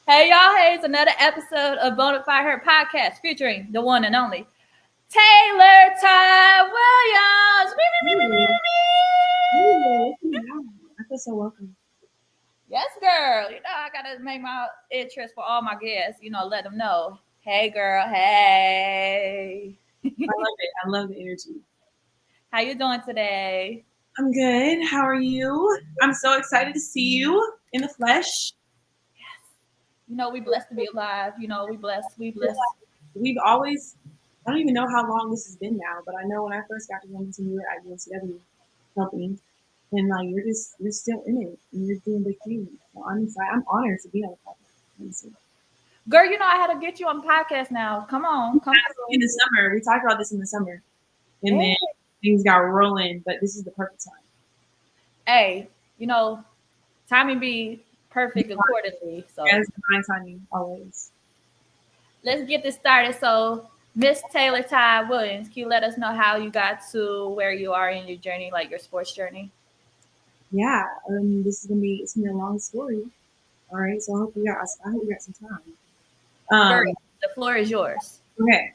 Hey y'all, hey, it's another episode of Bonafide Her podcast featuring the one and only Taylor-Todd Williams. Ooh, ooh, I feel so welcome. Yes, girl. I gotta make my interest for all my guests. Let them know. Hey, girl. Hey. I love it. I love the energy. How you doing today? I'm good. How are you? I'm so excited to see you in the flesh. We blessed to be alive. We blessed. We blessed. We've always, I don't even know how long this has been now, but I know when I first got to Wilmington, you were at UNCW helping, and like you're still in it, and you're doing big things. So I'm excited. I'm honored to be on the podcast. Honestly. Girl, I had to get you on the podcast now. Come on, come In through. the summer, we talked about this in the summer, and Hey, then things got rolling. But this is the perfect time. hey, timing be perfect accordingly. So As divine timing always. let's get this started. So, Miss Taylor-Todd Williams, can you let us know how you got to where you are in your journey, like your sports journey? Yeah, it's gonna be a long story. All right, so I hope we got some time. Girl, Um, the floor is yours. okay.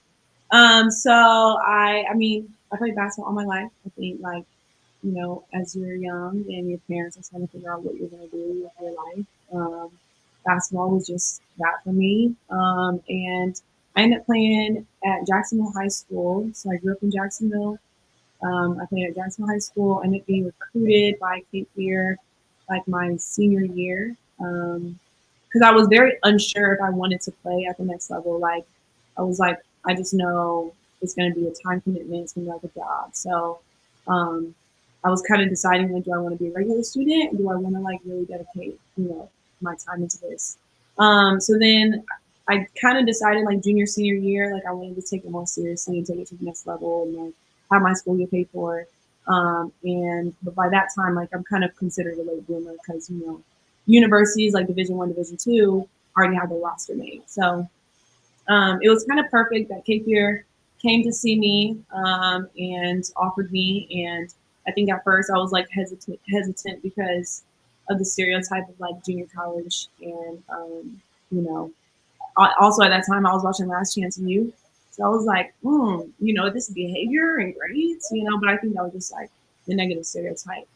So I mean, I played basketball all my life. I think like as you're young and your parents are trying to figure out what you're gonna do with your life. Basketball was just that for me. And I ended up playing at Jacksonville High School. So I grew up in Jacksonville. I played at Jacksonville High School. I ended up being recruited by Cape Fear like my senior year because I was very unsure if I wanted to play at the next level. Like I was like, I just know it's going to be a time commitment. It's going to be like a job. So um, I was kind of deciding like, do I want to be a regular student? Or do I want to like really dedicate, my time into this? So then I kind of decided like junior, senior year, like I wanted to take it more seriously and take it to the next level and like have my school get paid for. But by that time, like I'm kind of considered a late bloomer because universities like Division I, Division II already have their roster made. So it was kind of perfect that Cape Fear came to see me and offered me. And I think at first I was like hesitant because of the stereotype of like junior college and you know also at that time I was watching Last Chance U. So I was like, this behavior and grades, but I think that was just like the negative stereotype.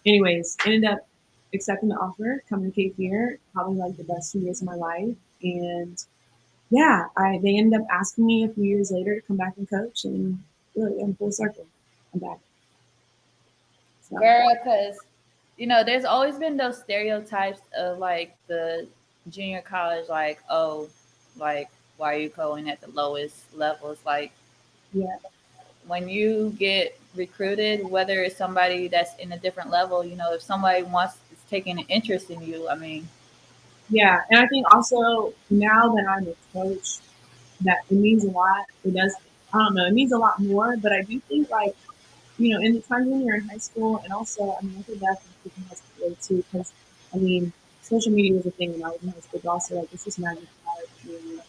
Anyways, ended up accepting the offer, coming to Cape Fear, probably like the best 2 years of my life. And yeah, they ended up asking me a few years later to come back and coach, and really, I'm full circle. I'm back. So Girl, because, there's always been those stereotypes of like the junior college, like, oh, like, why are you going at the lowest levels? Like, yeah, when you get recruited, whether it's somebody that's in a different level, if somebody wants is taking an interest in you, I mean, yeah, and I think also now that I'm a coach, that it means a lot. It does. I don't know. It means a lot more, but I do think like in the time when you're in high school, and also I mean I think that's in high school way too, because I mean social media was a thing when I was in high school, but also like it's just magic college. And,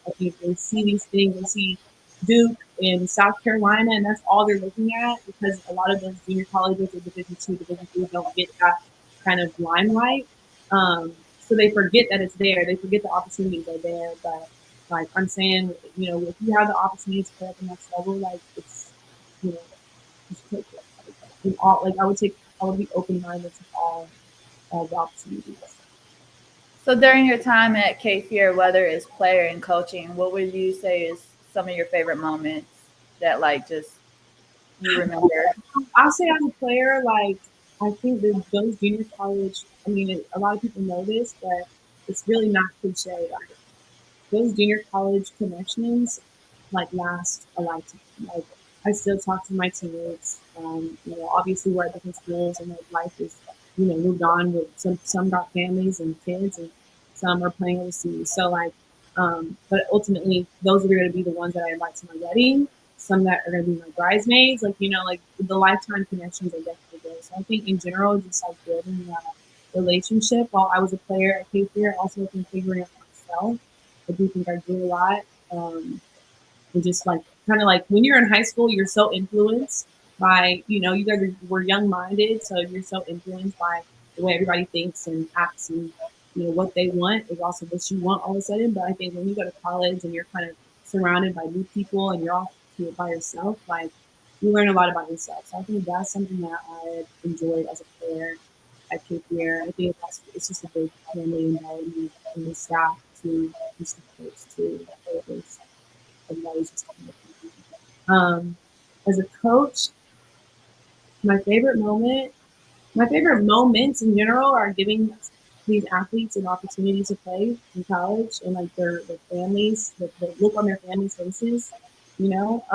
I think they see these things, they see Duke in South Carolina, and that's all they're looking at because a lot of those junior colleges or Division II, Division III don't get that kind of limelight. So they forget that it's there. They forget the opportunities are there. But like I'm saying, if you have the opportunity to play at the next level, like it's you know just take it. In all, like I would be open minded to all the opportunities. so during your time at K Fear, whether it's player and coaching, what would you say is some of your favorite moments that like just you remember? I'll say as a player, like I think that those junior college. I mean, a lot of people know this, but it's really not cliche. Like those junior college connections, like last a lifetime. Like I still talk to my teammates. Obviously we're at different schools, and like life is, moved on. With some got families and kids, and some are playing overseas. So like, but ultimately those are going to be the ones that I invite to my wedding. Some that are going to be my bridesmaids. Like like the lifetime connections are definitely there. So I think in general, just like building that relationship. While I was a player at Cape Fear, also been figuring out myself. I do think I grew a lot. And just like kind of like when you're in high school, you're so influenced by, you guys were young minded. So you're so influenced by the way everybody thinks and acts. And what they want is also what you want all of a sudden. But I think when you go to college and you're kind of surrounded by new people and you're off to it by yourself, like you learn a lot about yourself. So I think that's something that I enjoyed as a player at Cape Fear. I think it's just a big family environment and the staff too, just the coach too. Everybody's just kind of fun. As a coach, my favorite moment my favorite moments in general are giving these athletes an opportunity to play in college and like their families, the look on their families' faces, you know,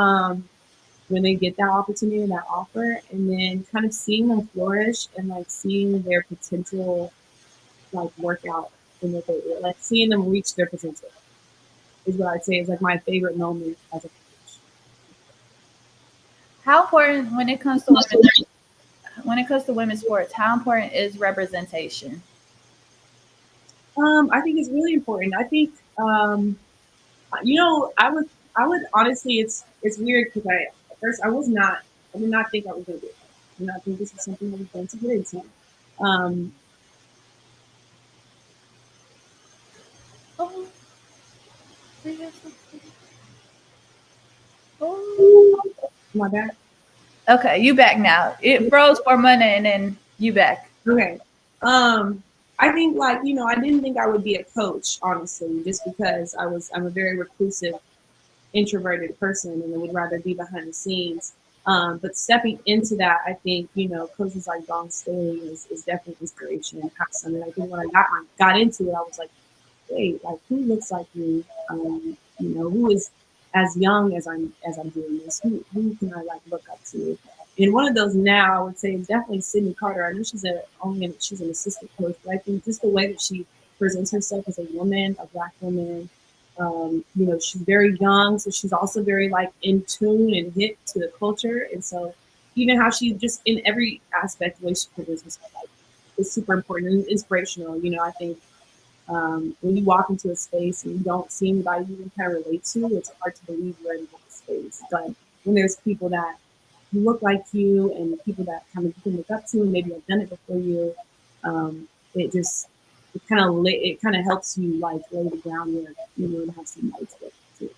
when they get that opportunity and that offer, and then kind of seeing them flourish and like seeing their potential like work out in what they like seeing them reach their potential is what I'd say is like my favorite moment as a coach. How important when it comes to women's sports, how important is representation? I think it's really important. I think I would honestly, it's weird because I at first I did not think I was gonna do it. I did not think this was something I was going to get into. Um, Oh, we have something. Oh. my bad. Okay, you back now. It froze for a minute and then you back. Okay. Um, I think like I didn't think I would be a coach honestly, just because I'm a very reclusive introverted person and I would rather be behind the scenes. But stepping into that, I think, coaches like Don Staley is definitely inspiration and passion. And I think when I got into it, I was like, wait, like who looks like me? Who is as young as I'm doing this? Who can I like look up to? And one of those now, I would say, is definitely Sydney Carter. I know she's an assistant coach, but I think just the way that she presents herself as a woman, a black woman, she's very young, so she's also very like in tune and hip to the culture, and so even how she just in every aspect, the way she presents herself, like, is super important and inspirational. I think when you walk into a space and you don't see anybody you can kind of relate to, it's hard to believe you're in that space. But when there's people that look like you and people that kind of you can look up to and maybe have done it before you, it just it kind of helps you like lay the groundwork, and have somebody to look to.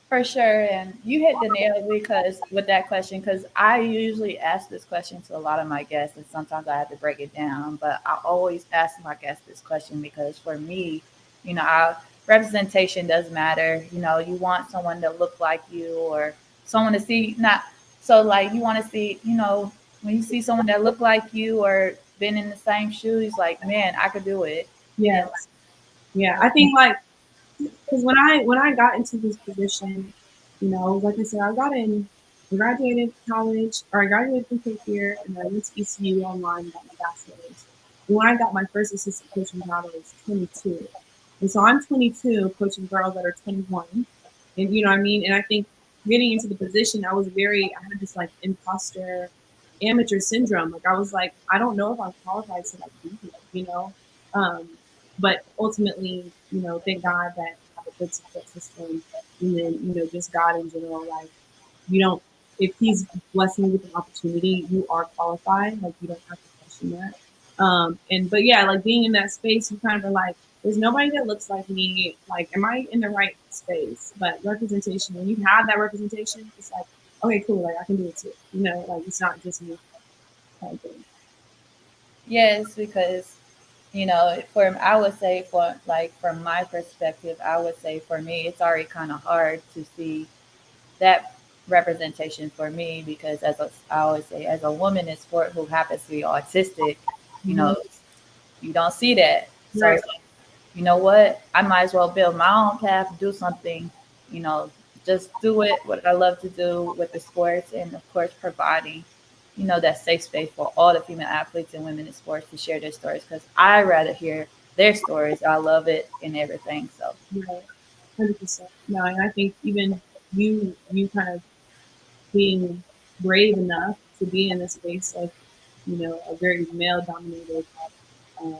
For sure, and you hit the nail because with that question, because I usually ask this question to a lot of my guests, and sometimes I have to break it down. But I always ask my guests this question because for me, representation does matter. You want someone to look like you, or someone to see not so like you want to see. When you see someone that look like you or been in the same shoes, like man, I could do it. And Yes, yeah, I think like because when I got into this position, like I said, I graduated college, or I graduated from Cape Fear, and then I went to ECU online and got my bachelor's. And when I got my first assistant coaching job, I was 22, and so I'm 22 coaching girls that are 21, and you know what I mean. And I think getting into the position, I had this like imposter, amateur syndrome. Like I was like, I don't know if I'm qualified to like be here, Um, but ultimately, thank God that I have a good support system, and then just God in general. Like you don't, if He's blessing you with an opportunity, you are qualified. Like you don't have to question that. And but yeah, like being in that space, you kind of are like, there's nobody that looks like me. Like, am I in the right space? But representation, when you have that representation, it's like, okay, cool. Like I can do it too. Like it's not just me kind of thing. yes, because I would say for like from my perspective, I would say for me, it's already kind of hard to see that representation for me because I always say, as a woman in sport who happens to be autistic, you Mm-hmm. know, you don't see that. So Right. it's like, you know what? I might as well build my own path, do something, you know, just do it what I love to do with the sports, and of course providing, that safe space for all the female athletes and women in sports to share their stories because I rather hear their stories. I love it and everything. So Right. 100%. No, and I think even you kind of being brave enough to be in a space of, a very male dominated um,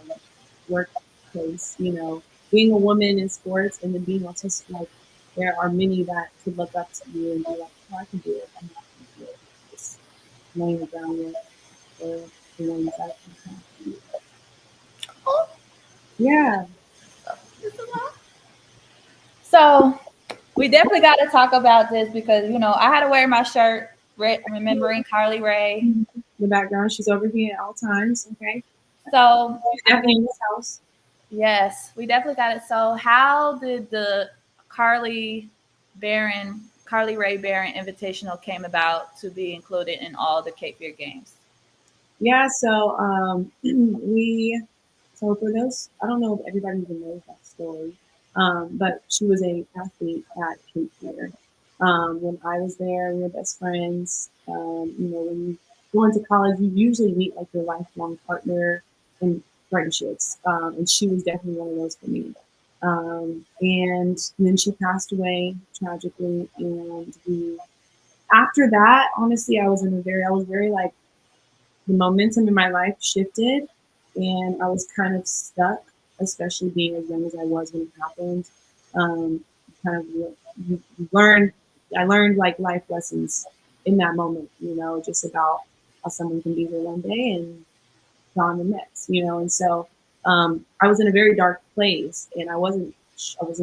workplace, being a woman in sports and then being autistic, like there are many that could look up to you and be like, oh, I can do it. I'm not going to do it. Just laying the groundwork for the ones that can come. Yeah. So we definitely got to talk about this because I had to wear my shirt remembering Carly Rae. The background, she's over here at all times. Okay. So She's I definitely mean, in this house. yes, we definitely got it. So how did the Carly Carly Rae Barron Invitational came about to be included in all the Cape Fear games? Yeah, so so for those, I don't know if everybody even knows that story, but she was a athlete at Cape Fear. When I was there, we were best friends. When you go into college, you usually meet like your lifelong partner and friendships, and she was definitely one of those for me. And then she passed away tragically, and we after that, honestly, I was very like the momentum in my life shifted and I was kind of stuck, especially being as young as I was when it happened. Um, kind of learned, I learned like life lessons in that moment, just about how someone can be here one day and gone the next, and so I was in a very dark place and I wasn't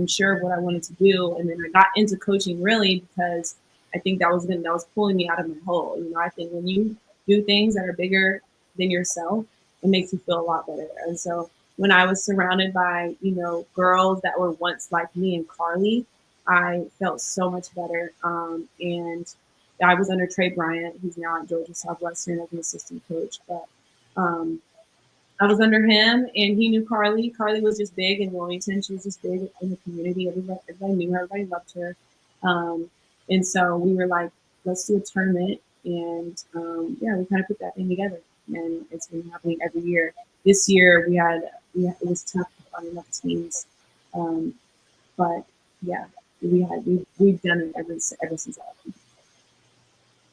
sure of what I wanted to do. And then I got into coaching really because I think that was pulling me out of my hole. I think when you do things that are bigger than yourself, it makes you feel a lot better. And so when I was surrounded by, girls that were once like me and Carly, I felt so much better. And I was under Trey Bryant, who's now at Georgia Southwestern as an assistant coach. But um, I was under him, and he knew Carly. Carly was just big in Wilmington. She was just big in the community. Everybody knew her. Everybody loved her. Um, and so we were like, let's do a tournament. And yeah, we kind of put that thing together. And it's been happening every year. This year it was tough to find enough teams. Um, but yeah, we've done it ever since I.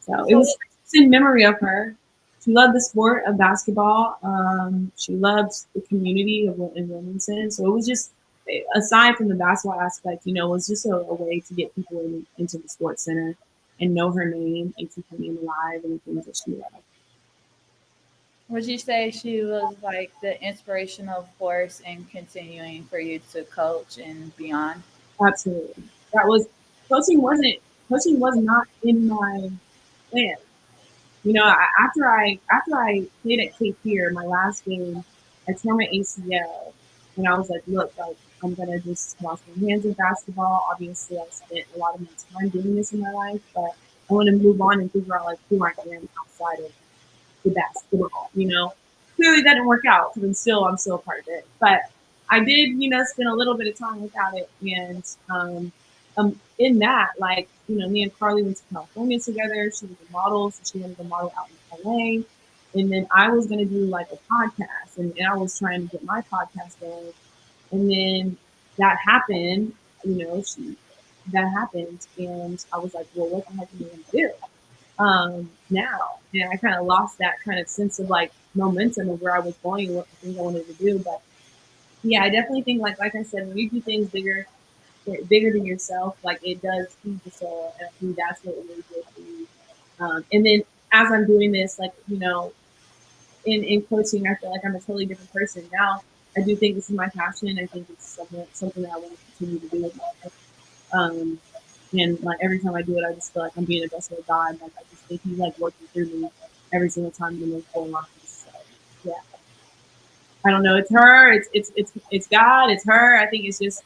So it So was in memory of her. She loved the sport of basketball. She loved the community in Wilmington. So it was just, aside from the basketball aspect, it was just a way to get people into the sports center and know her name and keep her name alive and the things that she loved. would you say she was like the inspirational force in continuing for you to coach and beyond? Absolutely. That was coaching was not in my plan. After I played at Cape Fear, my last game, I tore my ACL, and I was like, look, like I'm gonna just wash my hands of basketball. Obviously, I spent a lot of my time doing this in my life, but I want to move on and figure out like who I am outside of the basketball. Clearly that didn't work out because I'm still a part of it, but I did, spend a little bit of time without it, and in that, like, me and Carly went to California together. She was a model, so she wanted to model out in LA. And then I was going to do like a podcast, and I was trying to get my podcast going. And then that happened, that happened. And I was like, well, what the heck am I going to do now? And I kind of lost that kind of sense of like momentum of where I was going and what the things I wanted to do. But yeah, I definitely think like I said, when you do things bigger than yourself, like it does feed the soul, and I think that's what it really did for me. And then as I'm doing this, like in coaching, I feel like I'm a totally different person now. I do think this is my passion. I think it's something that I want to continue to do with my life. Um, and like every time I do it, I just feel like I'm being a vessel of God. Like I just think He's like working through me every single time in those 4 lines. So yeah, I don't know. It's her. It's God. It's her. I think it's just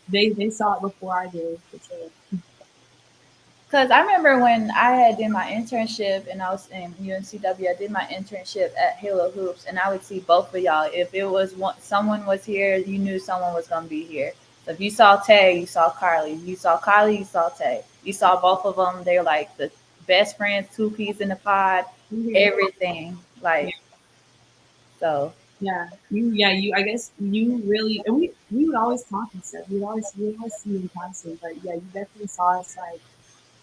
they saw it before I did for sure. Because I remember when I had did my internship and I was in UNCW, I did my internship at Halo Hoops, and I would see both of y'all. If it was someone was here, you knew someone was going to be here. So if you saw Tay, you saw Carly. If you saw Carly, you saw Tay. You saw both of them. They're like the best friends, two peas in the pod, Mhm. everything. Yeah, Like, so. you. I guess you really, and we would always talk and stuff. We would always see you in passing, but yeah, you definitely saw us like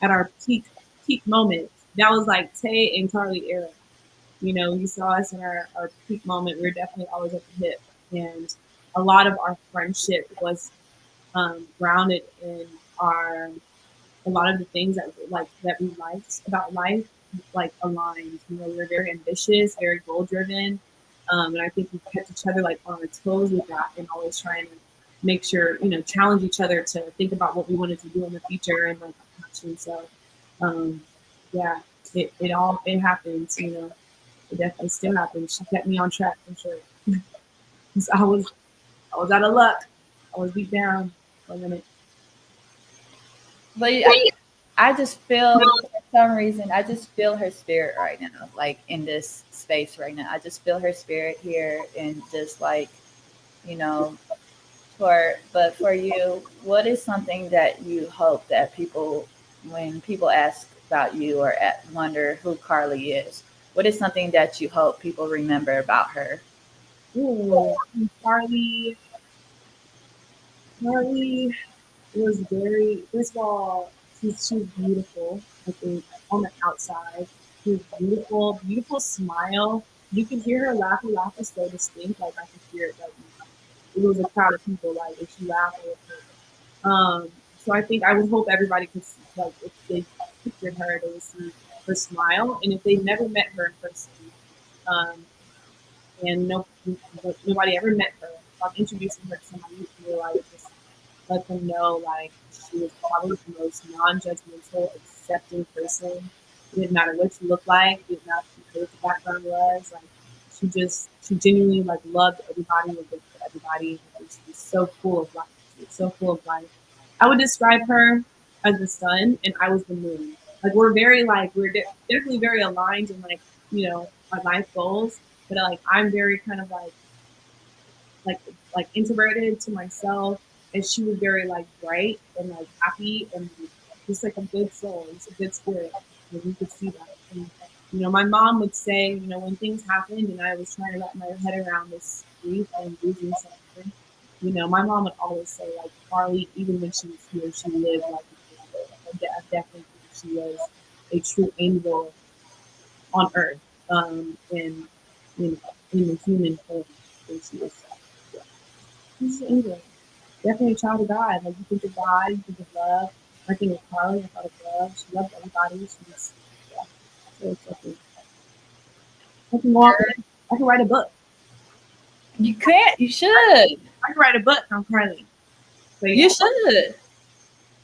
at our peak moments. That was like Tay and Carly era. You saw us in our peak moment. We were definitely always at the hip, and a lot of our friendship was grounded in our a lot of the things that we liked about life like aligned. We were very ambitious, very goal driven. And I think we kept each other like on our toes with that, and always trying to make sure, challenge each other to think about what we wanted to do in the future and like our passion. So, um, yeah, it happens. It definitely still happens. She kept me on track for sure. 'Cause I was out of luck. I was beat down for a minute. But yeah, I just feel for some reason I just feel her spirit right now, like in this space right now. I just feel her spirit here and just like, you know, for you, what is something that you hope that people when people ask about you or wonder who Carly is, what is something that you hope people remember about her? Ooh, Carly, Carly was very. First of all, she's beautiful. I think on the outside, she was beautiful, beautiful smile. You could hear her laugh. Her laugh was so distinct. Like I could hear it. Like it was a crowd of people. Like if she laughed, it was her. So I think I would hope everybody could see, like if they pictured her, they would see her smile, and if they never met her in person, um, and nobody ever met her, if I'm introducing her to somebody who feel like just let them know like she was probably the most non-judgmental, accepting person. It didn't matter what you looked like, it didn't matter what your background was. Like she genuinely like loved everybody and good for everybody. And she was so full of life. She was so full of life. I would describe her as the sun, and I was the moon. Like we're definitely very aligned in like our life goals, but like I'm very kind of like like introverted to myself, and she was very like bright and like happy and just like a good soul, just a good spirit. And you could see that. And my mom would say, when things happened and I was trying to wrap my head around this grief and losing someone, my mom would always say like Carly, even when she was here, she lived like an angel. I definitely think she was a true angel on earth, in in the human form. And she was, yeah, she's an angel. Definitely a child of God. Like you think of God, you think of love. I think of Carly, I thought of love. She loved everybody. She was, yeah, so something. I can go on. I can write a book. You can't. You should. I can write a book on Carly. But You yeah, should.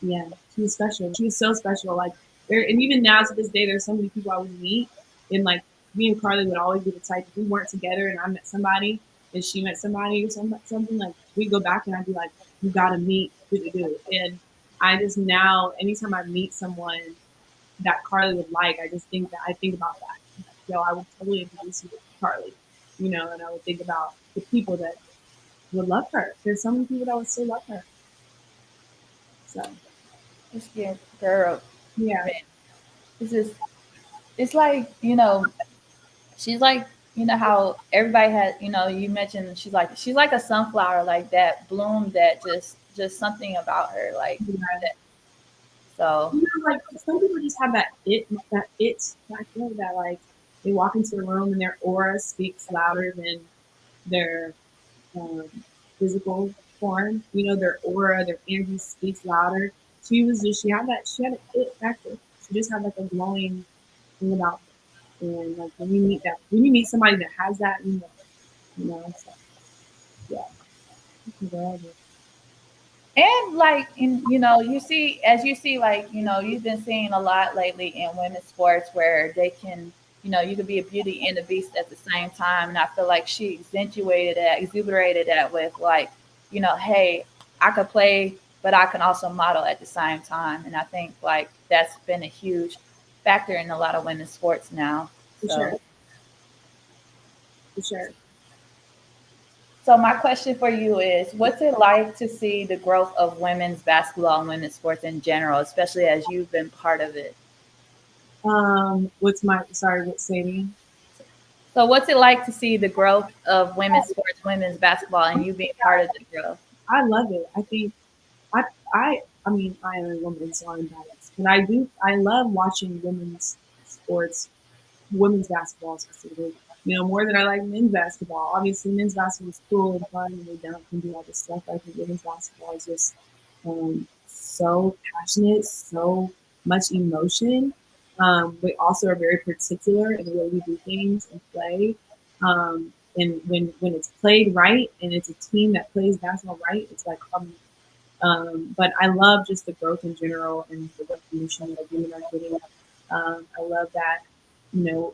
yeah, she was special. She was so special. Like there, and even now to this day, there's so many people I would meet, and like me and Carly would always be the type if we weren't together and I met somebody and she met somebody or something like we go back and I'd be like, you gotta meet do. And I just now, anytime I meet someone that Carly would like, I just think that I think about that. Like, yo, I would totally introduce you to Carly, and I would think about the people that would love her. There's so many people that would still love her. So Just get girl. yeah. Man, this is. It's like she's like how everybody has you mentioned she's like a sunflower like that bloom that just something about her like Yeah. that. So Like some people just have that it factor that like they walk into a room and their aura speaks louder than their um, physical form. Their aura, their energy speaks louder. She had an it factor. She just had like a glowing thing about her. And like when you meet somebody that has that, so yeah, it's and like you see as you see like you've been seeing a lot lately in women's sports where they can you can be a beauty and a beast at the same time, and I feel like she exuberated that with like hey, I could play but I can also model at the same time, and I think like that's been a huge factor in a lot of women's sports now. for sure, So for sure. so my question for you is, what's it like to see the growth of women's basketball and women's sports in general, especially as you've been part of it? What's my sorry? What's saying? So what's it like to see the growth of women's sports, women's basketball, and you being part of the growth? I love it. I think I I mean I am a woman, so I'm biased, but I love watching women's basketball specifically. More than I like men's basketball. Obviously, men's basketball is cool and fun, and they dunk and do all this stuff. I think women's basketball is just so passionate, so much emotion. We also are very particular in the way we do things and play. And when it's played right and it's a team that plays basketball right, it's like but I love just the growth in general and the recognition that women are getting. I love that,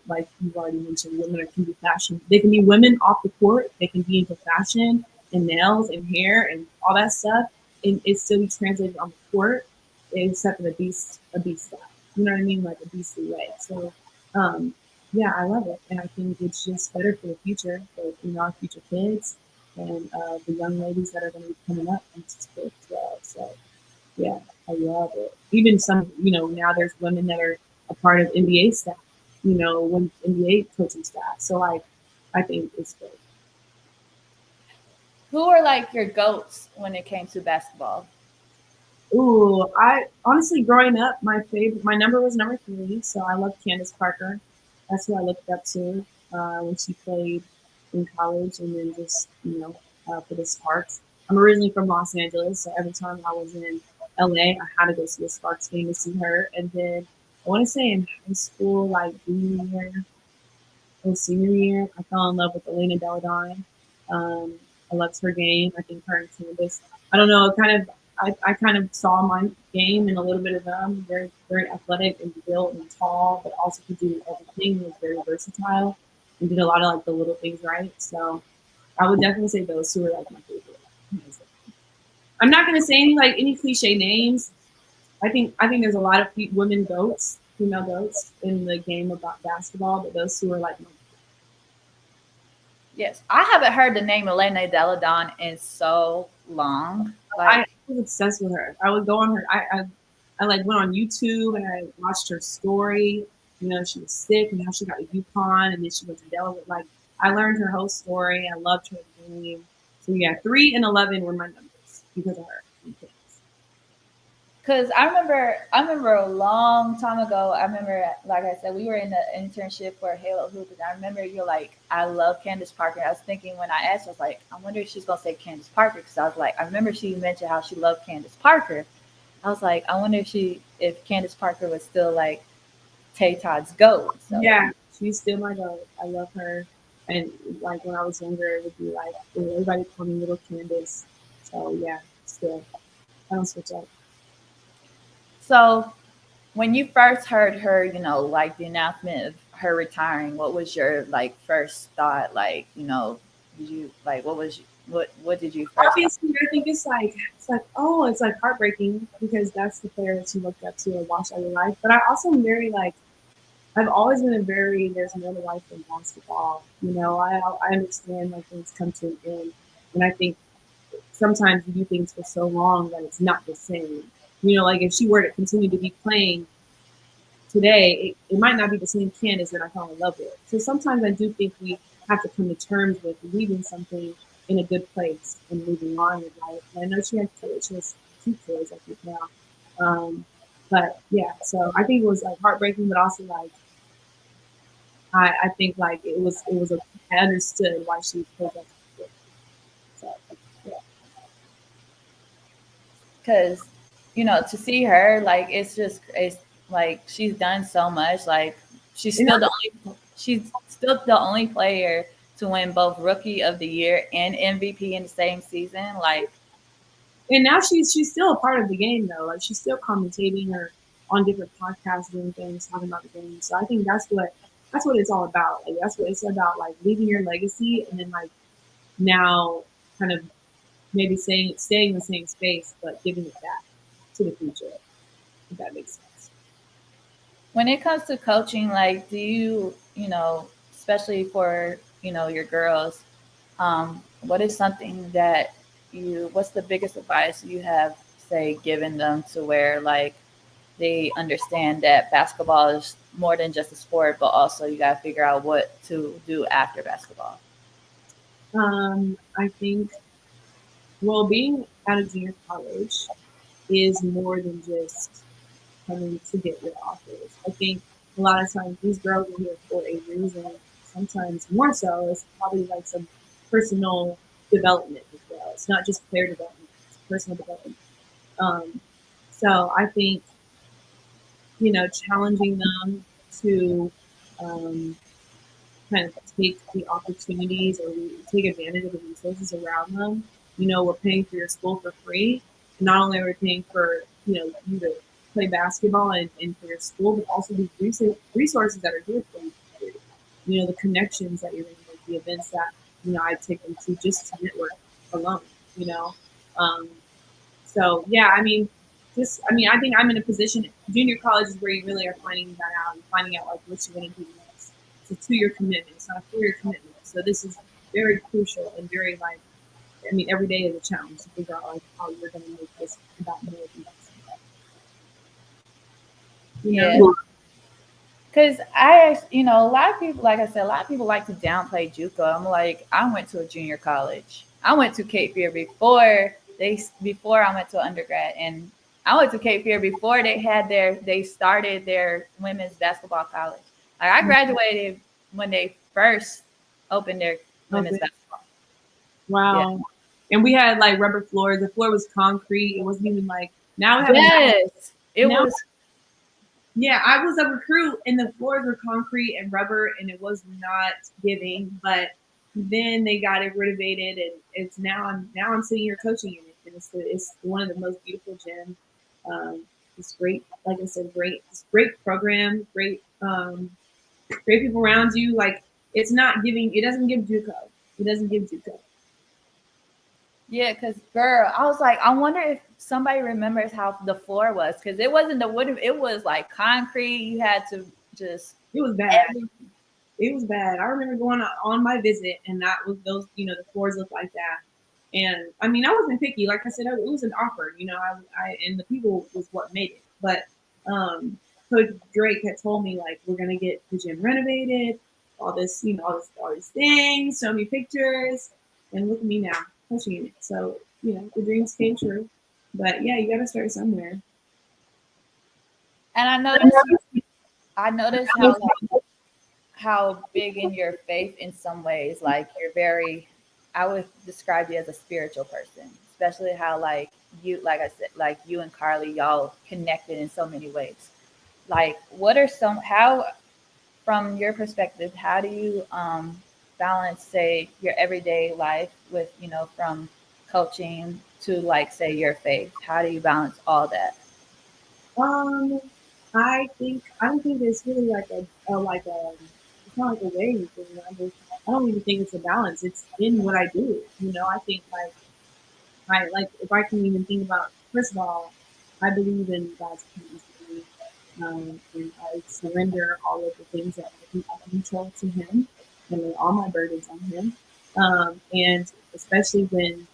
like you've already mentioned, women can be fashion. They can be women off the court. They can be into fashion and nails and hair and all that stuff, and it still be translated on the court, except in a beast style. You know what I mean, like a beastly way. So, um, yeah, I love it, and I think it's just better for the future, for our future kids and the young ladies that are going to be coming up into sports as well. So yeah, I love it. Even some, now there's women that are a part of NBA staff, when NBA coaching staff. So I think it's great. Who are like your goats when it came to basketball? Ooh, I honestly growing up, my number was number 3, so I love Candace Parker. That's who I looked up to when she played in college, and then just for the Sparks. I'm originally from Los Angeles, so every time I was in LA, I had to go see a Sparks game to see her. And then I want to say in high school, like junior year, in senior year, I fell in love with Elena Deladon. I loved her game. I think her and Candace. I don't know. I kind of saw my game and a little bit of them. Very, very athletic and built and tall, but also could do everything. Was very versatile and did a lot of like the little things right. So I would definitely say those two are like my favorite. I'm not going to say any cliche names. I think there's a lot of women goats, female goats in the game about basketball, but those two are like my Yes, I haven't heard the name Elena Deladon in so long. I Like, was obsessed with her. I would go on her. I like went on YouTube and I watched her story. She was sick and now she got a UConn and then she went to Delaware. Like I learned her whole story. I loved her game. So yeah, 3 and 11 were my numbers because of her. cause I remember a long time ago. I remember, like I said, we were in the internship for Halo Hoop, and I remember you're like, I love Candace Parker. I was thinking when I asked, I was like, I wonder if she's gonna say Candace Parker, because I was like, I remember she mentioned how she loved Candace Parker. I was like, I wonder if Candace Parker was still like Tay-Todd's goat. So Yeah, she's still my goat. I love her. And like when I was younger, it would be like everybody called me Little Candace. So yeah, still I don't switch up. so when you first heard her, like the announcement of her retiring, what was your like first thought? Like, did you like what did you first thought? Obviously, I think it's like heartbreaking because that's the player that you looked up to and watched all your life. But I also am very like I've always been a very there's more to life than basketball. I understand like things come to an end, and I think sometimes you do things for so long that it's not the same. Like if she were to continue to be playing today, it might not be the same Candace that I fell in love with. So sometimes I do think we have to come to terms with leaving something in a good place and moving on with life. And I know she has kids, she has 2 kids, I think now. But yeah, so I think it was like heartbreaking, but also like I think like I understood why she played that. So yeah. Because to see her, like, it's like she's done so much. Like, And she's still the only player to win both Rookie of the Year and MVP in the same season. Like, now she's still a part of the game though. Like she's still commentating or on different podcasts doing things, talking about the game. So I think that's what it's all about. Like that's what it's about, like leaving your legacy and then like now kind of maybe staying in the same space but giving it back to the future, if that makes sense. when it comes to coaching, like, do you, especially for your girls, what is something that what's the biggest advice you have, say, given them to where like they understand that basketball is more than just a sport, but also you got to figure out what to do after basketball? I think being at a junior college is more than just coming to get your offers. I think a lot of times these girls are here for a reason. Sometimes more so, it's probably like some personal development as well. It's not just player development; it's personal development. Um, so I think challenging them to um, kind of take the opportunities or we take advantage of the resources around them. We're paying for your school for free. Not only are we paying for, you to play basketball and for your school, but also these resources that are here for you for free. The connections that you're going to make, the events that, I take them to just to network alone, you know. Um, so yeah, I think I'm in a position. Junior college is where you really are finding that out and finding out like what you want to do next. It's a 2-year commitment. It's not a 4-year commitment. So this is very crucial and very like, every day is a challenge to figure out like how you're going to make this about more things. You Yeah. know? Because a lot of people, like I said, a lot of people like to downplay JUCO. I'm like, I went to a junior college. I went to Cape Fear before I went to undergrad, and I went to Cape Fear before they started their women's basketball college. Like I graduated when they first opened their women's Okay. basketball. Yeah. Wow. And we had like rubber floors. The floor was concrete. It wasn't even like now we have Yes, it now. was. Yeah, I was a recruit, and the floors were concrete and rubber, and it was not giving. But then they got it renovated, and it's now I'm sitting here coaching in it, and it's one of the most beautiful gyms. It's great, like I said, great program, great people around you. Like it's not giving, it doesn't give JUCO, it doesn't give JUCO. Yeah, because girl, I was like, I wonder if somebody remembers how the floor was, because it wasn't the wood; it was like concrete. You had to just It was bad. every It was bad. I remember going on my visit, and that was those, the floors looked like that. And I wasn't picky. Like I said, it was an offer. And the people was what made it. But Coach Drake had told me like we're gonna get the gym renovated, all this, all these things. Show me pictures, and look at me now, pushing it. So the dreams came true. But yeah, you got to start somewhere. and I noticed how big in your faith in some ways. Like you're very, I would describe you as a spiritual person, especially how like I said, like you and Carly, y'all connected in so many ways. Like, what are some how from your perspective, how do you balance, say, your everyday life with, from coaching to, like, say, your faith? How do you balance all that? Um, I don't think it's really like it's not like a way thing. I don't even think it's a balance. It's in what I do. I think like if I can even think about, first of all, I believe in God's plans for me, and I surrender all of the things that I can control to Him, and lay all my burdens on Him. And especially when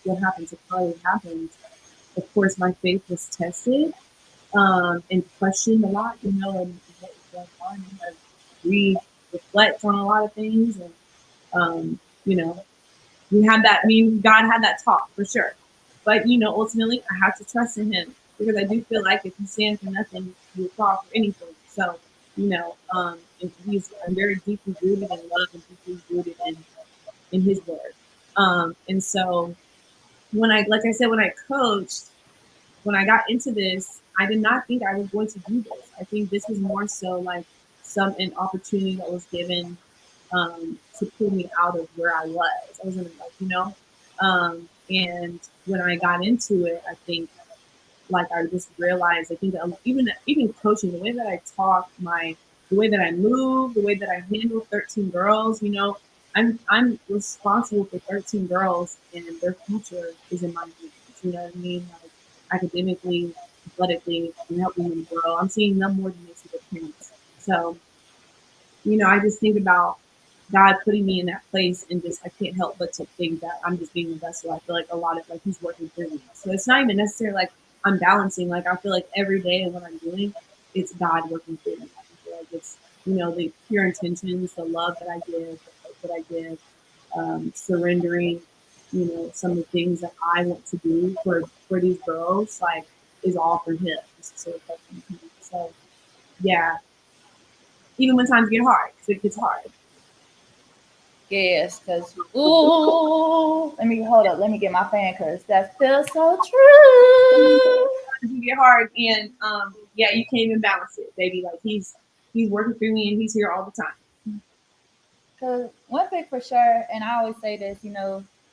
what happened to Carly happened, of course my faith was tested and questioned a lot, and what was going on. And I reflect on a lot of things, and you know, we had that. I mean, God had that talk for sure, but ultimately, I have to trust in Him because I do feel like if you stand for nothing, you will fall for anything. So, and I'm very deeply rooted in love and deeply rooted in His word. And so, like I said, when I coached, when I got into this, I did not think I was going to do this. I think this was more so like an opportunity that was given to pull me out of where I was. I wasn't like, and when I got into it, I think like I just realized, I think even coaching, the way that I talk, the way that I move, the way that I handle 13 girls, I'm responsible for 13 girls, and their future is in my hands. You know what I mean? Like academically, athletically, and helping them grow. I'm seeing them more than they see their parents. So I just think about God putting me in that place, and just I can't help but to think that I'm just being a vessel. I feel like a lot of like He's working through me. So it's not even necessarily like I'm balancing. Like I feel like every day and what I'm doing, it's God working through me. I feel like it's the pure intentions, the love that I give, the hope that I give, surrendering. Some of the things that I want to do for these girls, like is all for Him. It's sort of helping Him. So yeah, even when times get hard, because it gets hard. Yes, because ooh, let me hold up. Let me get my fan because that feels so true. You get hard, and yeah, you can't even balance it, baby. Like he's working through me, and He's here all the time. Because one thing for sure, and I always say this,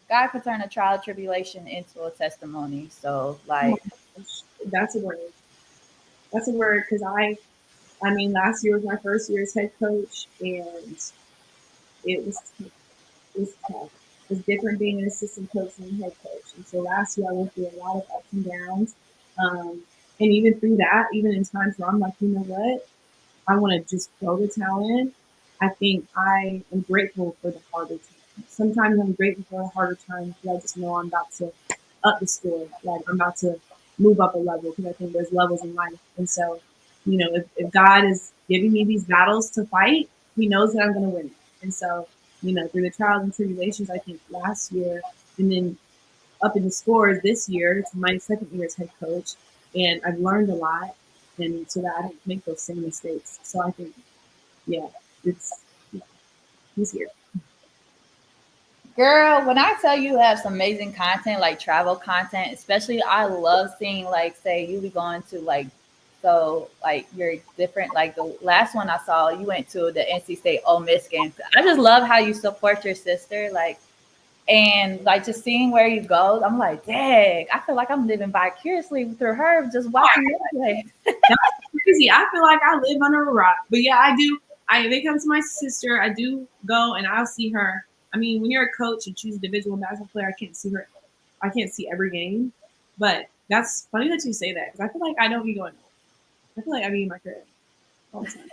God can turn a trial tribulation into a testimony. So, Oh my like, gosh, that's a word. That's a word because I mean, last year was my first year as head coach, and it was tough. It was tough. It's different being an assistant coach than a head coach. And so last year I went through a lot of ups and downs. And even through that, even in times where I'm like, you know what? I want to just throw the towel in. I think I am grateful for the harder times. Sometimes I'm grateful for the harder times because I just know I'm about to up the score. Like I'm about to move up a level because I think there's levels in life. And so, if God is giving me these battles to fight, He knows that I'm going to win it. And so, through the trials and tribulations, I think last year and then up in the scores this year, it's my second year as head coach, and I've learned a lot, and so that I don't make those same mistakes. So I think, yeah, it's yeah, he's here. girl, when I tell you have some amazing content, like travel content, especially I love seeing, like, say you be going to, like, so like you're different. Like the last one I saw, you went to the NC State Ole Miss game. I just love how you support your sister, like, and like just seeing where you go. I'm like, dang, I feel like I'm living vicariously through her just watching this play. That's crazy. I feel like I live under a rock, but yeah, I do. If it comes to my sister, I do go and I'll see her. I mean, when you're a coach and choose a Division One basketball player, I can't see her. I can't see every game, but that's funny that you say that because I feel like I don't be going. I feel like I be in my crib all the time.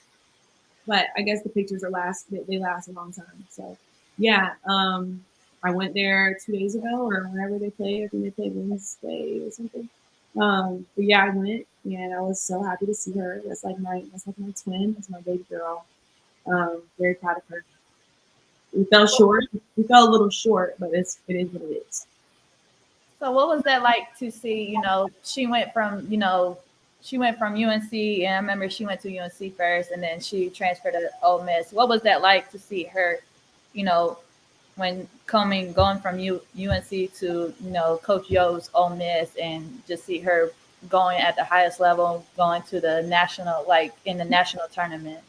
But I guess the pictures are they last a long time. So yeah, I went there 2 days ago or whenever they played. I think they played Wednesday or something. But yeah, I went and I was so happy to see her. That's like my twin. That's my baby girl. Very proud of her. We fell short. We fell a little short, but it is what it is. So what was that like to see, she went from UNC, and I remember she went to UNC first and then she transferred to Ole Miss. What was that like to see her, you know, when going from UNC to, Coach Yo's Ole Miss, and just see her going at the highest level, going to the national, like in the national tournament.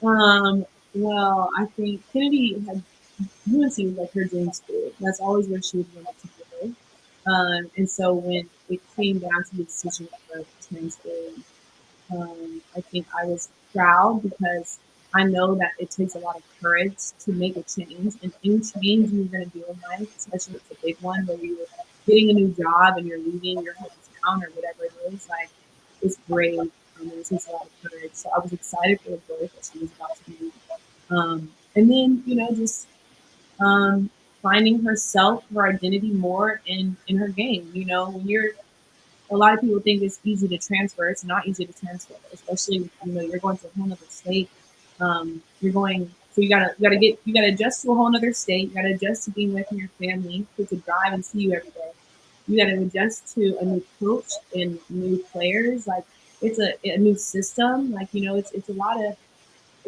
Um, well, I think Kennedy had UNC was like her dream school. That's always where she would wanted to go. And so when it came down to the decision of transferring, I think I was proud because I know that it takes a lot of courage to make a change. And any change you're going to do in life, especially if it's a big one where you're getting a new job and you're leaving your hometown or whatever it is, like it's brave and it takes a lot of courage. So I was excited for the growth that she was about to do. And then, just um, finding herself, her identity more in her game. When you're a lot of people think it's easy to transfer. It's not easy to transfer, especially you're going to a whole other state. You're going so you gotta adjust to a whole other state. You gotta adjust to being away from your family, to drive and see you every day. You gotta adjust to a new coach and new players. Like it's a new system. Like it's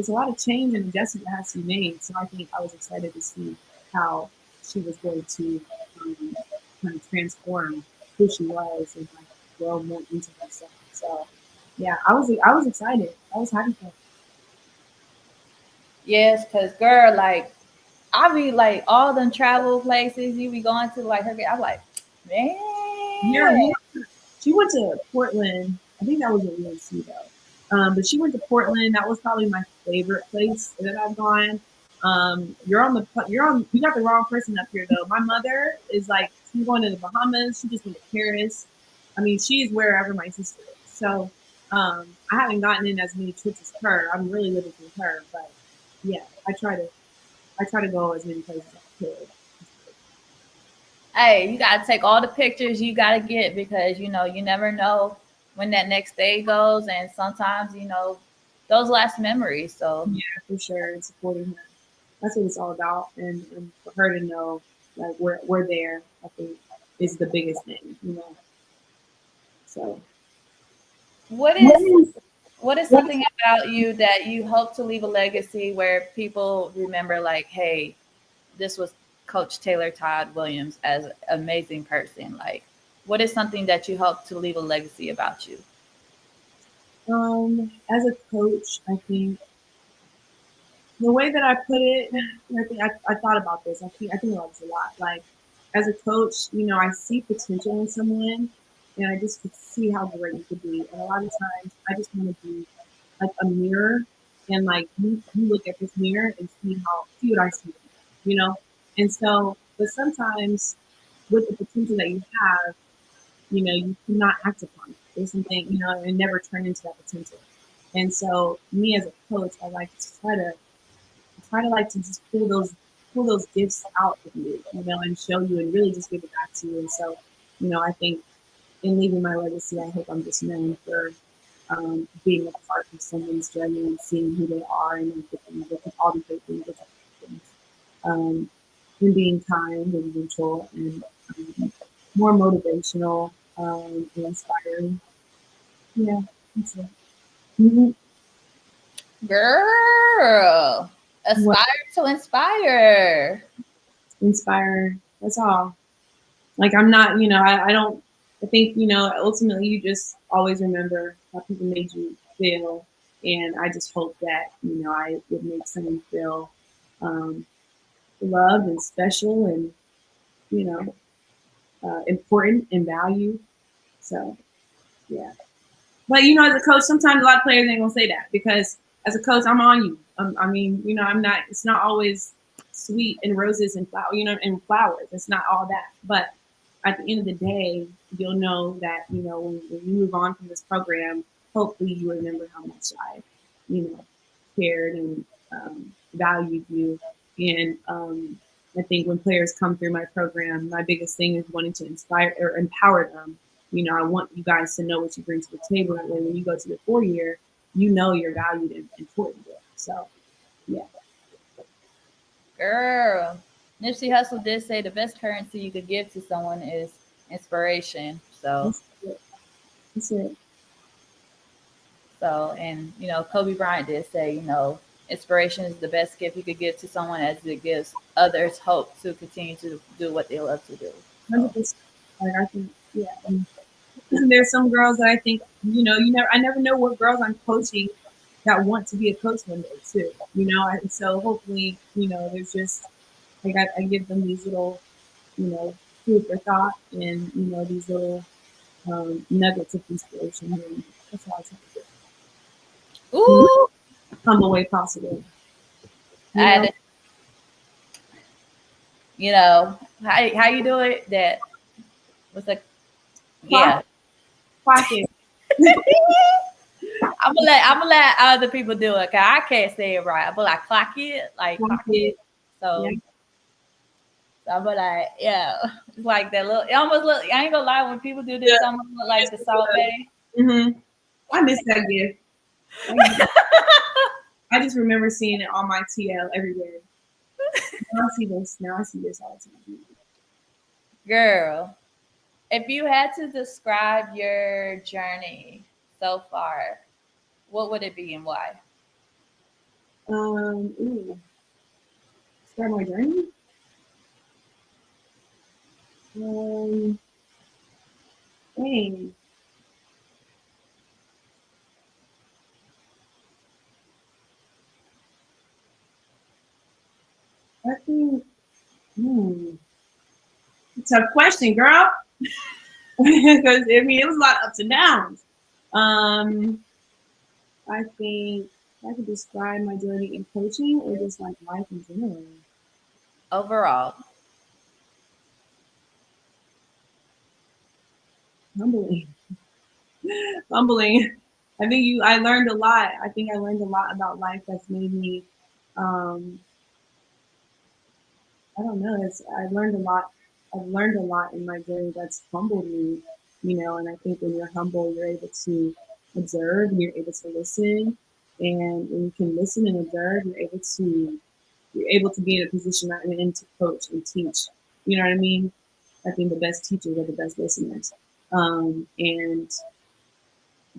a lot of change and adjustment that has to be made. So I think I was excited to see how she was going to um, kind of transform who she was and like grow more into herself. So yeah, I was excited. I was happy for her. Yes, because girl, like I be like all them travel places you be going to, like her. I'm like, Yeah, man. she went to Portland. I think that was at UNC though. But she went to Portland. That was probably my favorite place that I've gone. You got the wrong person up here though. My mother is like she's going to the Bahamas. She just went to Paris. I mean, she's wherever my sister is. So I haven't gotten in as many trips as her. I'm really living through her, but yeah, I try to go as many places as I could. Hey, you gotta take all the pictures you gotta get, because you never know when that next day goes, and sometimes those last memories. So Yeah, for sure, and supporting her. That's what it's all about, and for her to know like we're there, I think is the biggest thing. So what is what is something about you that you hope to leave a legacy where people remember, like, hey, this was Coach Taylor Todd Williams as an amazing person? Like, what is something that you hope to leave a legacy about you? as a coach, I think The way that I put it, I think I thought about this. I think about this a lot. Like as a coach, I see potential in someone, and I just could see how great you could be. And a lot of times, I just want to be like a mirror, and like you look at this mirror and see what I see, you know. And so, but sometimes with the potential that you have, you cannot act upon it. There's something, and never turn into that potential. And so, me as a coach, I like to try to like to just pull those gifts out of you, and show you and really just give it back to you. And so, I think in leaving my legacy, I hope I'm just known for being a part of someone's journey and seeing who they are and with all the great things that happens. And being kind and neutral and more motivational and inspiring. Yeah, that's it. Mm-hmm. Girl, What aspire to inspire. inspire? That's all. Like I'm not, I don't. I think ultimately you just always remember how people made you feel, and I just hope that I would make someone feel um, loved and special and you know important and valued. So yeah. But as a coach, sometimes a lot of players ain't gonna say that because as a coach, I'm on you. I mean, I'm not. It's not always sweet and roses and and flowers. It's not all that. But at the end of the day, you'll know that when you move on from this program, hopefully you remember how much I, you know, cared and valued you. And I think when players come through my program, my biggest thing is wanting to inspire or empower them. I want you guys to know what you bring to the table. That way, when you go to the 4 year, you're valued and important there. So, yeah. Girl, Nipsey Hussle did say the best currency you could give to someone is inspiration. So, That's it. That's it. and Kobe Bryant did say, inspiration is the best gift you could give to someone as it gives others hope to continue to do what they love to do. So, 100%. Like, I think, yeah. And there's some girls that I think, I never know what girls I'm coaching that want to be a coach one day, too. And so hopefully, there's just, like, I give them these little, food for thought and, these little nuggets of inspiration. And that's all I try to do. In the ooh, humble way possible. You I had know, to, how you do it? That was like, clock, yeah. clock it. I'm gonna let other people do it because I can't say it right. I'm gonna like Clock clock it. it. So, Yeah. so I'm gonna like, yeah, it's like that little. It almost look. I ain't gonna lie. When people do Yeah. this, almost look like the Salt Bay. Mm-hmm. I miss that gift. I just remember seeing it on my TL everywhere. Now I see this. Now I see this all the time. Girl, if you had to describe your journey so far, what would it be and why? Ooh, start my journey. Um, dang. I think. Tough question, girl. Because I mean, it was a lot of ups and downs. Um, I think I could describe my journey in coaching or just like life in general. Overall, Humbling, humbling. I think I learned a lot. I think I learned a lot about life that's made me. Um, I don't know. I learned a lot. I've learned a lot in my journey that's humbled me. And I think when you're humble, you're able to observe and you're able to listen. And when you can listen and observe, you're able to be in a position that and to coach and teach. You know what I mean? I think the best teachers are the best listeners. And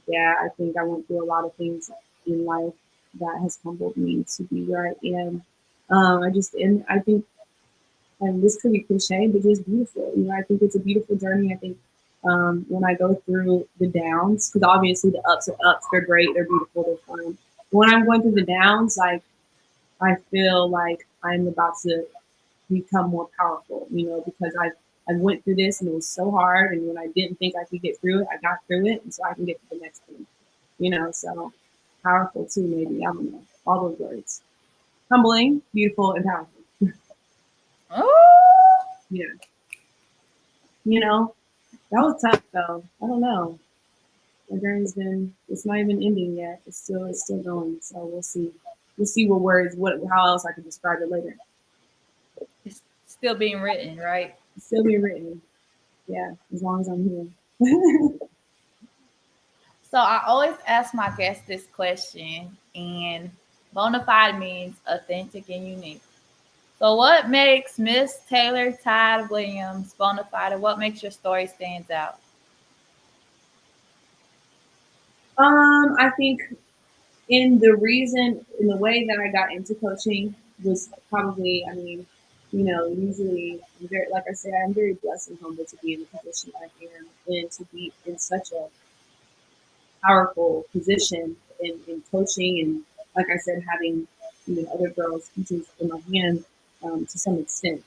yeah, I think I went through a lot of things in life that has humbled me to be where I am. And I think, and this could be cliche, but just beautiful. I think it's a beautiful journey. I think when I go through the downs, because obviously the ups are ups, they're great, they're beautiful, they're fun. When I'm going through the downs, like I feel like I'm about to become more powerful, because I went through this and it was so hard, and when I didn't think I could get through it, I got through it, and so I can get to the next thing. So powerful too, maybe. I don't know. All those words. Humbling, beautiful, and powerful. Oh, Yeah. That was tough though. I don't know. My journey's it's not even ending yet. It's still going. So we'll see. We'll see how else I can describe it later. it's still being written, right? It's still being written. Yeah, as long as I'm here. So I always ask my guests this question, and Bonafide means authentic and unique. So, what makes Miss Taylor-Todd Williams Bonafide, and what makes your story stands out? I think in the way that I got into coaching was probably, I mean, usually I'm very, like I said, I'm very blessed and humbled to be in the position that I am and to be in such a powerful position in coaching and, like I said, having other girls' futures in my hand to some extent.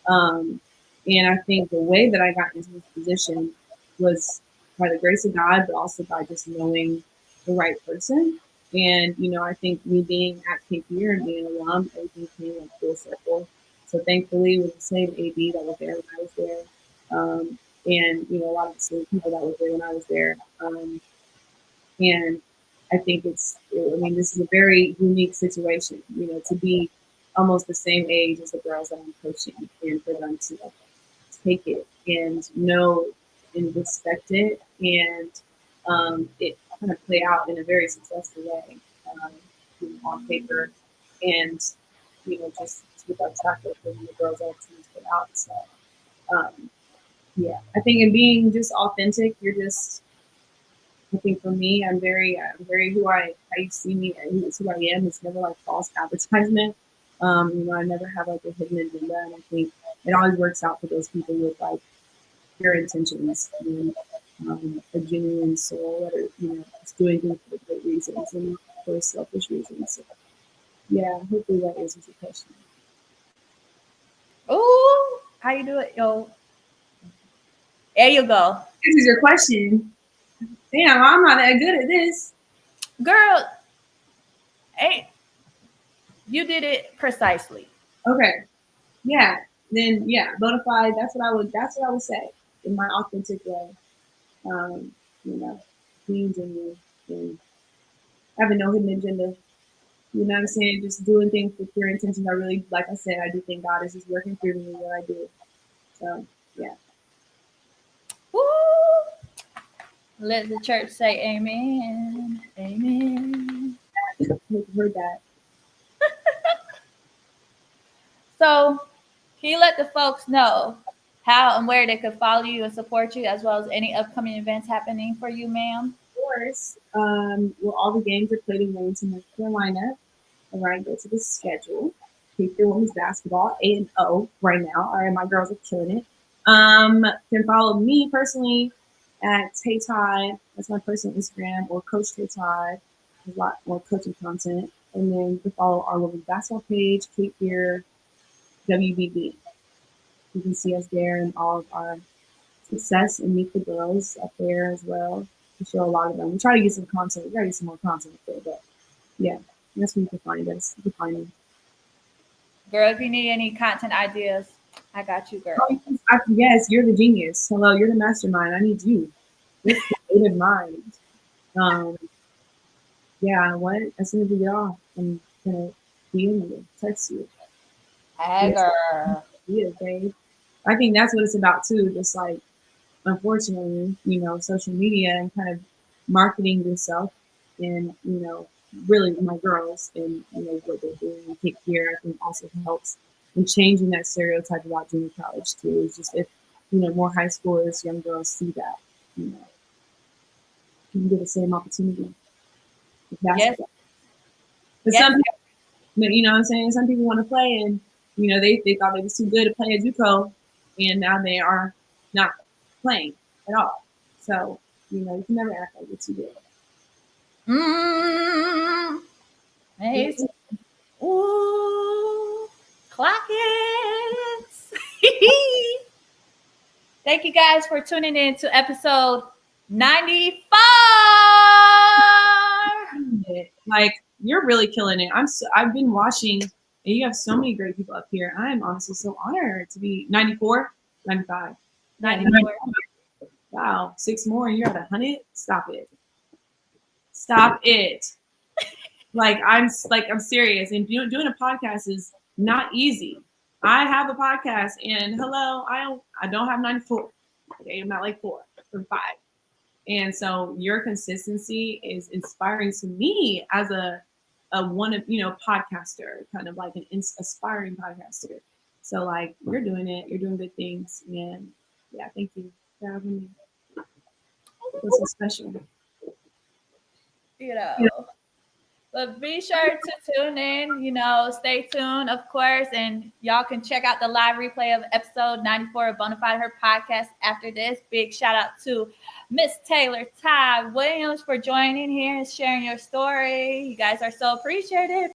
Um, and I think the way that I got into this position was by the grace of God, but also by just knowing the right person. And, I think me being at Cape Fear and being an alum, everything came like full circle. So thankfully, with the same AD that was there when I was there, and, a lot of the same people that were there when I was there. And I think I mean, this is a very unique situation, to be almost the same age as the girls that I'm coaching and for them to take it and know and respect it and it kind of play out in a very successful way on paper and, just with our track record and the girls that our teams put out. So, um, yeah, I think in being just authentic, I think for me, I'm very how you see me and who I am. It's never like false advertisement. I never have like a hidden agenda, and I think it always works out for those people with like pure intentions and a genuine soul that are just doing things for good reasons and for selfish reasons. So, yeah, hopefully that answers your question. Ooh, how you do it, yo? There you go, Answers your question. Damn, I'm not that good at this. girl. Hey, you did it precisely. Okay, yeah, then yeah, bona fide. That's what I would say in my authentic way. Um, you know, being genuine and having no hidden agenda. You know what I'm saying? Just doing things with pure intentions. I really, like I said, I do think God is just working through me in what I do. So yeah, Woo! Let the church say amen. Amen. I've heard that. So, can you let the folks know how and where they could follow you and support you, as well as any upcoming events happening for you, ma'am? Of course, well, all the games are played in Wilmington, North Carolina. All right, go to the schedule. Take your women's basketball, 8-0 right now. All right, my girls are killing it. Can follow me personally at Tay Todd. That's my personal Instagram, or Coach Tay Todd. There's a lot more coaching content. And then you can follow our women's basketball page, Cape Fear WBB. You can see us there and all of our success and meet the girls up there as well. We show a lot of them. We try to get some content. We gotta get some more content up there, but yeah, that's where you can find us. You can find me. Girl, if you need any content ideas, I got you, girl. Yes, you're the genius. Hello, you're the mastermind. I need you. Your creative mind. Um, yeah, what? As soon as we get off, I'm gonna DM you, text you. Hey, Yes, girl. yeah, babe. I think that's what it's about too. Just like, unfortunately, social media and kind of marketing yourself and, really my girls and, what they're doing and take care, I think also helps in changing that stereotype about junior college too. It's just if, more high schoolers, young girls see that, you can get the same opportunity with Yes, basketball. But yes. some people, what I'm saying? Some people want to play and, they thought they was too good to play at JUCO and now they are not playing at all. So, you can never act like you're too good. Mm, hey, Ooh, clock it. Thank you guys for tuning in to episode 94. Like, you're really killing it. I've been watching, and you have so many great people up here. I am honestly so honored to be 94, 95. 94. Wow, 6 more and you're at 100. Stop it. Stop it. I'm serious. And doing a podcast is not easy. I have a podcast, and hello, I don't have 94. Okay, I'm not like 4 or 5. And so your consistency is inspiring to me as a podcaster, kind of like an aspiring podcaster. So like, you're doing it, you're doing good things, and yeah, thank you for having me. This is special. But be sure to tune in, stay tuned, of course, and y'all can check out the live replay of episode 94 of Bonafide, her podcast after this. Big shout out to Miss Taylor-Todd Williams for joining here and sharing your story. You guys are so appreciated.